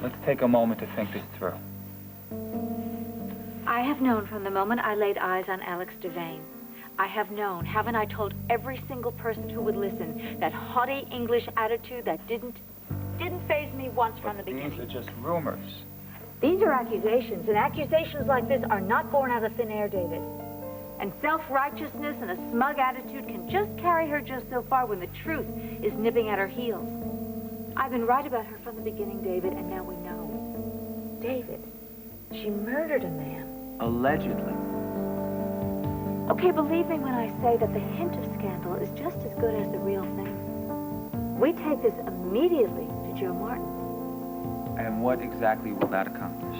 Let's take a moment to think this through. I have known from the moment I laid eyes on Alex Devane. I have known, haven't I told every single person who would listen, that haughty English attitude that didn't faze me once from the beginning. These are just rumors. These are accusations, and accusations like this are not born out of thin air, David. And self-righteousness and a smug attitude can just carry her just so far when the truth is nipping at her heels. I've been right about her from the beginning, David, and now we know. David, she murdered a man. Allegedly. Okay, believe me when I say that the hint of scandal is just as good as the real thing. We take this immediately to Joe Martin. And what exactly will that accomplish?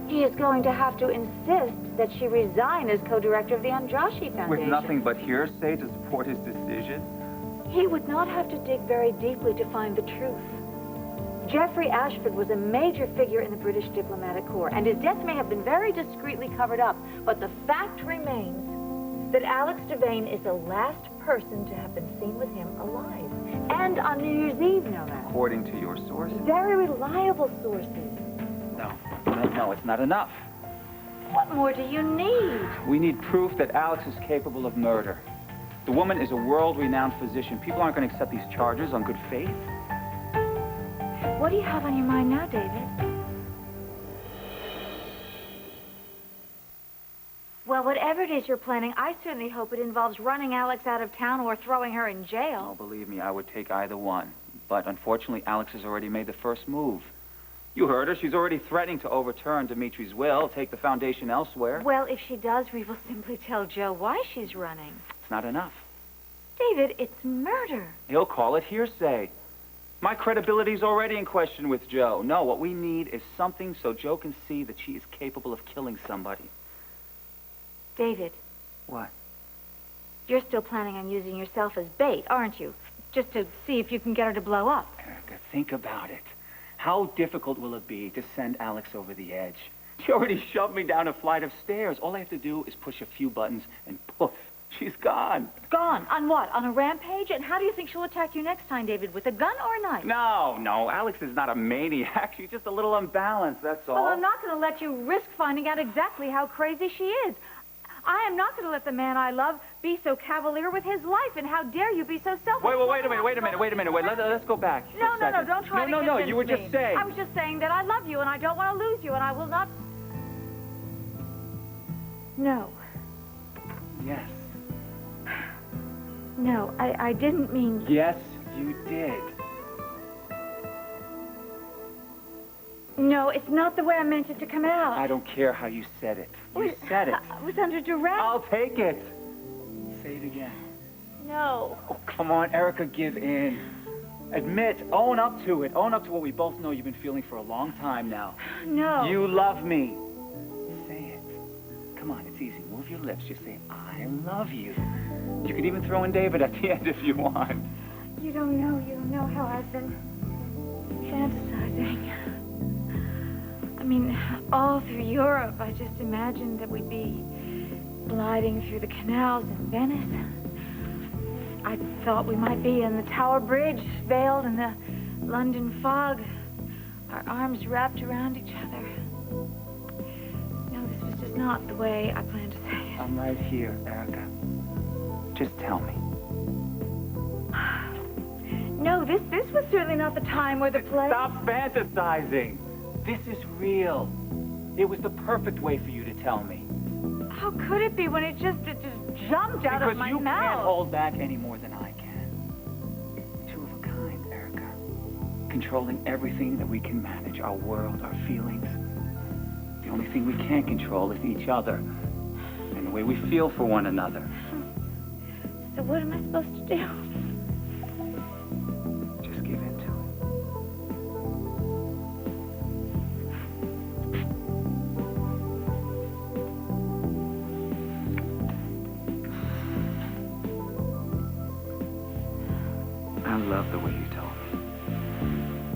He is going to have to insist that she resign as co-director of the Andrashi Foundation. With nothing but hearsay to support his decision? He would not have to dig very deeply to find the truth. Jeffrey Ashford was a major figure in the British diplomatic corps, and his death may have been very discreetly covered up, but the fact remains that Alex Devane is the last person to have been seen with him alive. And on New Year's Eve, no less. According to your sources? Very reliable sources. No, it's not enough. What more do you need? We need proof that Alex is capable of murder. The woman is a world-renowned physician. People aren't going to accept these charges on good faith. What do you have on your mind now, David? Well, whatever it is you're planning, I certainly hope it involves running Alex out of town or throwing her in jail. Oh, believe me, I would take either one. But unfortunately, Alex has already made the first move. You heard her. She's already threatening to overturn Dimitri's will, take the foundation elsewhere. Well, if she does, we will simply tell Joe why she's running. It's not enough. David, it's murder. He'll call it hearsay. My credibility's already in question with Joe. No, what we need is something so Joe can see that she is capable of killing somebody. David. What? You're still planning on using yourself as bait, aren't you? Just to see if you can get her to blow up. Erica, think about it. How difficult will it be to send Alex over the edge? She already shoved me down a flight of stairs. All I have to do is push a few buttons and poof, she's gone. Gone? On what? On a rampage? And how do you think she'll attack you next time, David? With a gun or a knife? No, Alex is not a maniac. She's just a little unbalanced, that's all. Well, I'm not going to let you risk finding out exactly how crazy she is. I am not going to let the man I love be so cavalier with his life, and how dare you be so selfish. Wait a minute. Let's go back. No, don't try to convince No, you were me. just saying. I was just saying that I love you, and I don't want to lose you, and I will not... No. Yes. No, I didn't mean... Yes, you did. No, it's not the way I meant it to come out. I don't care how you said it. You said it. I was under duress. I'll take it. Say it again. No. Oh, come on, Erica, give in. Admit, own up to it. Own up to what we both know you've been feeling for a long time now. No. You love me. Say it. Come on, it's easy. Move your lips. Just say, I love you. You could even throw in David at the end if you want. You don't know how I've been fantasizing. I mean, all through Europe, I just imagined that we'd be gliding through the canals in Venice. I thought we might be in the Tower Bridge, veiled in the London fog, our arms wrapped around each other. No, this was just not the way I planned to say it. I'm right here, Erica. Just tell me. No, this was certainly not the time or the place. Stop fantasizing. This is real. It was the perfect way for you to tell me. How could it be when it just jumped out of my mouth? Because you can't hold back any more than I can. Two of a kind, Erica. Controlling everything that we can manage, our world, our feelings. The only thing we can't control is each other and the way we feel for one another. So what am I supposed to do? Just give in to it. I love the way you told me.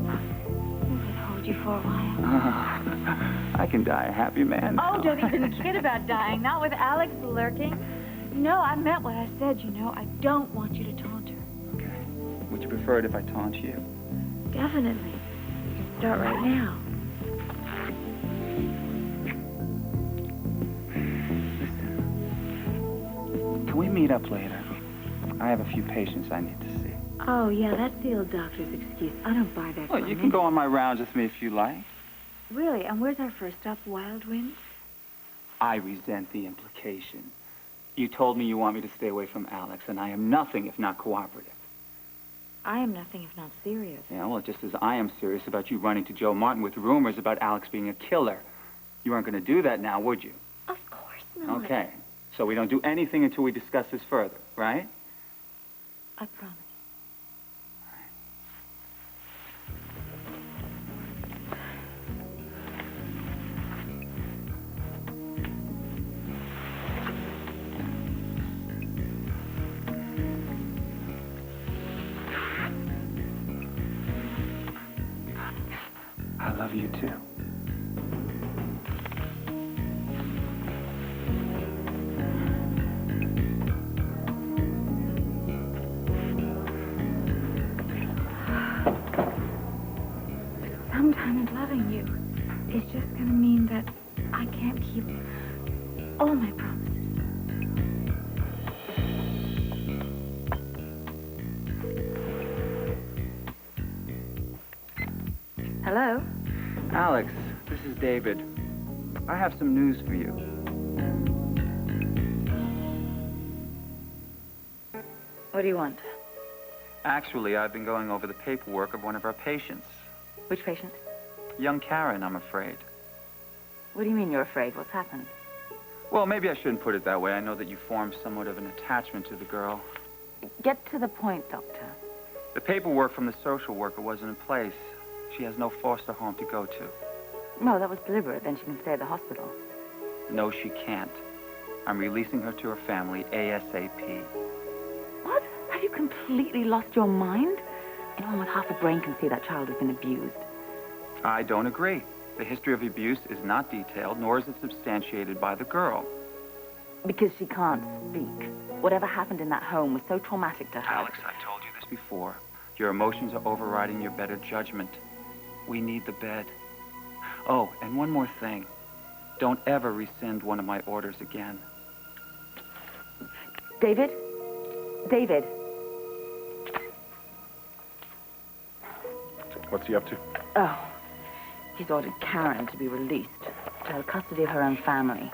I can hold you for a while. I can die a happy man now. Oh, don't even kid about dying. Not with Alex lurking. No, I meant what I said, you know. I don't want you to taunt her. Okay. Would you prefer it if I taunt you? Definitely. start right now. Listen, can we meet up later? I have a few patients I need to see. Oh, yeah, that's the old doctor's excuse. I don't buy that. Well, you can go on my rounds with me if you like. Really? And where's our first stop, Wild Wind? I resent the implication. You told me you want me to stay away from Alex, and I am nothing if not cooperative. I am nothing if not serious. Yeah, well, just as I am serious about you running to Joe Martin with rumors about Alex being a killer. You aren't going to do that now, would you? Of course not. Okay. So we don't do anything until we discuss this further, right? I promise. I love you too. Sometimes loving you is just going to mean that I can't keep all my promises. Hello? Alex, this is David. I have some news for you. What do you want? Actually, I've been going over the paperwork of one of our patients. Which patient? Young Karen, I'm afraid. What do you mean you're afraid? What's happened? Well, maybe I shouldn't put it that way. I know that you formed somewhat of an attachment to the girl. Get to the point, Doctor. The paperwork from the social worker wasn't in place. She has no foster home to go to. No, that was deliberate. Then she can stay at the hospital. No, she can't. I'm releasing her to her family ASAP. What? Have you completely lost your mind? Anyone with half a brain can see that child has been abused. I don't agree. The history of abuse is not detailed, nor is it substantiated by the girl. Because she can't speak. Whatever happened in that home was so traumatic to her. Alex, I've told you this before. Your emotions are overriding your better judgment. We need the bed. Oh, and one more thing. Don't ever rescind one of my orders again. David? David? What's he up to? Oh, he's ordered Karen to be released to have custody of her own family.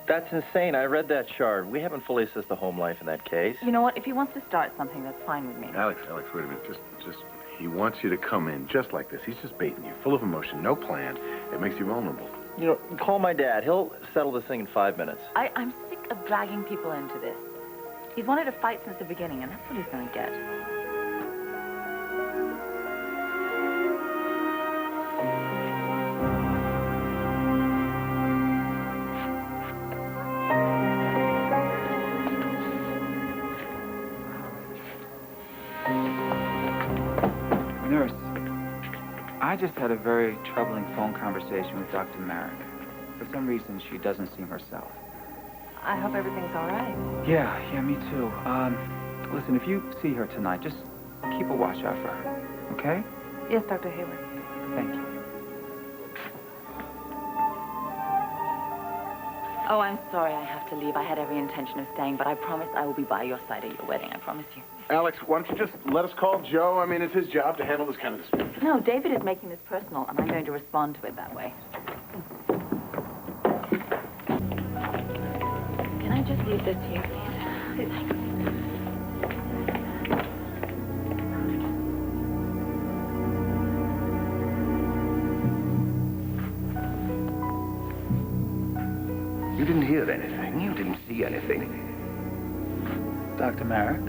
That's insane. I read that chart. We haven't fully assessed the home life in that case. You know what? If he wants to start something, that's fine with me. Alex, wait a minute. Just, he wants you to come in just like this. He's just baiting you, full of emotion, no plan. It makes you vulnerable. You know, call my dad. He'll settle this thing in 5 minutes. I'm sick of dragging people into this. He's wanted to fight since the beginning, and that's what he's going to get. Nurse, I just had a very troubling phone conversation with Dr. Merrick. For some reason, she doesn't seem herself. I hope everything's all right. Yeah, me too. Listen, if you see her tonight, just keep a watch out for her, okay? Yes, Dr. Hayward. Thank you. Oh, I'm sorry I have to leave. I had every intention of staying, but I promise I will be by your side at your wedding. I promise you. Alex, why don't you just let us call Joe? I mean, it's his job to handle this kind of dispute. No, David is making this personal, and I'm going to respond to it that way. Can I just leave this here, please? Thanks. You didn't hear anything. You didn't see anything. Dr. Merrick,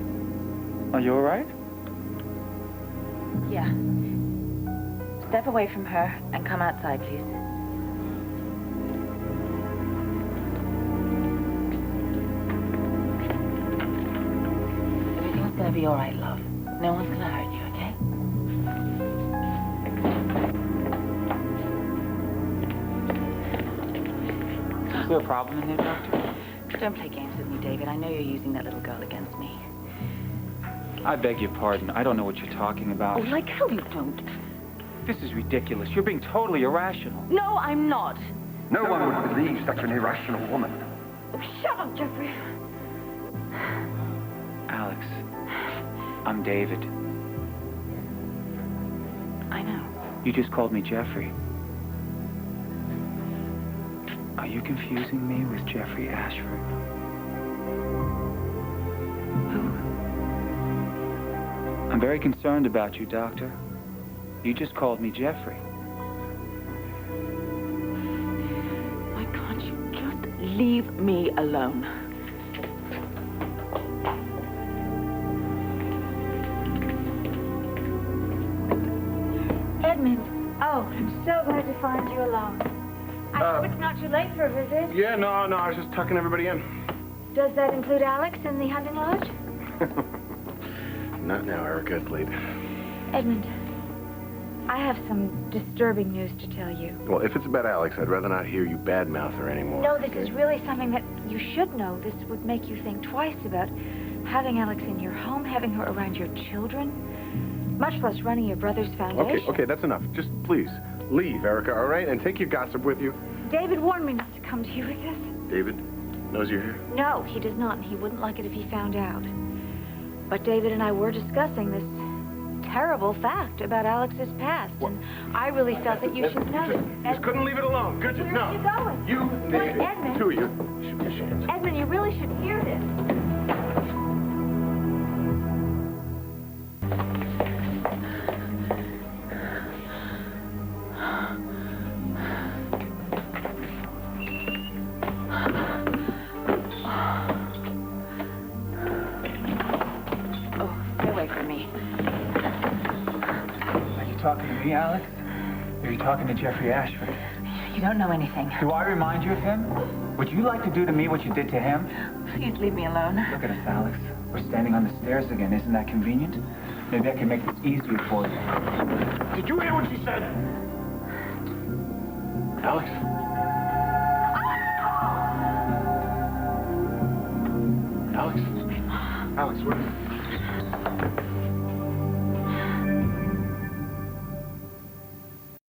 are you all right? Yeah. Step away from her and come outside, please. Everything's gonna be all right, love. No one's gonna hurt you, okay? Is there a problem in there, Doctor? Don't play games with me, David. I know you're using that little girl against me. I beg your pardon. I don't know what you're talking about. Oh, like hell you don't. This is ridiculous. You're being totally irrational. No, I'm not. No one would believe such an irrational woman. Oh, shut up, Jeffrey. Alex, I'm David. I know. You just called me Jeffrey. Are you confusing me with Jeffrey Ashford? Who? I'm very concerned about you, Doctor. You just called me Jeffrey. Why can't you just leave me alone? Edmund. Oh, I'm so glad to find you alone. I hope it's not too late for a visit. Yeah, no, I was just tucking everybody in. Does that include Alex in the hunting lodge? Not now, Erica. It's late. Edmund, I have some disturbing news to tell you. Well, if it's about Alex, I'd rather not hear you badmouth her anymore. No, this okay? is really something that you should know. This would make you think twice about having Alex in your home, having her around your children, much less running your brother's foundation. Okay, that's enough. Just please leave, Erica, all right? And take your gossip with you. David warned me not to come to you with this. David knows you're here? No, he does not, and he wouldn't like it if he found out. But David and I were discussing this terrible fact about Alex's past, and I really felt that you should know. Just couldn't leave it alone, could you? Where No. are you going? You, Edmund. two of you, should be ashamed. Edmund, you really should hear this. Oh, get away from me. Are you talking to me, Alex? Or are you talking to Jeffrey Ashford? You don't know anything. Do I remind you of him? Would you like to do to me what you did to him? Please leave me alone. Look at us, Alex. We're standing on the stairs again. Isn't that convenient? Maybe I can make this easier for you. Did you hear what she said? Alex? Alex? Alex, what?